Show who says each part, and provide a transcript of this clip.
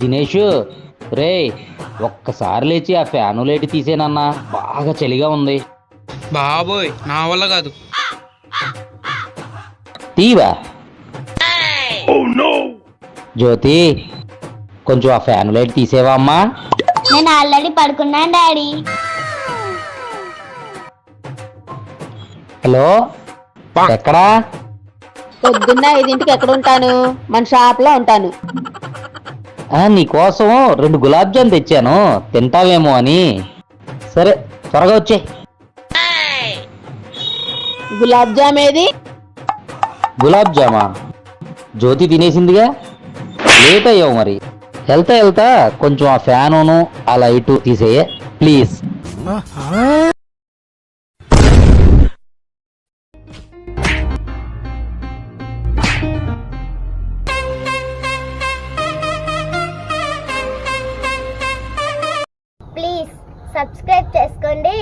Speaker 1: దినేష్, రే, ఒక్కసారి లేచి ఆ ఫ్యాను లైట్ తీసేనన్నా, బాగా చలిగా ఉంది.
Speaker 2: బాబోయ్, నా వల్ల కాదు.
Speaker 1: తీవా జ్యోతి, కొంచెం ఆ ఫ్యాన్ లైట్ తీసేవా అమ్మా.
Speaker 3: నేను ఆల్రెడీ పడుకున్నాను డాడీ.
Speaker 1: హలో, ఎక్కడా?
Speaker 4: పొద్దున్న 5ంటికి ఎక్కడ ఉంటాను? మన షాప్ లో ఉంటాను.
Speaker 1: నీకోసం 2 గులాబ్ జామ్ తెచ్చాను, తింటావేమో అని. సరే, త్వరగా వచ్చే.
Speaker 4: గులాబ్ జామ్ ఏది?
Speaker 1: గులాబ్ జామా? జ్యోతి తినేసిందిగా, లేట్ అయ్యావు మరి. వెళ్తా వెళ్తా కొంచెం ఆ ఫ్యానును ఆ లైటు తీసేయ ప్లీజ్.
Speaker 3: ప్లీజ్ సబ్స్క్రైబ్ చేసుకోండి.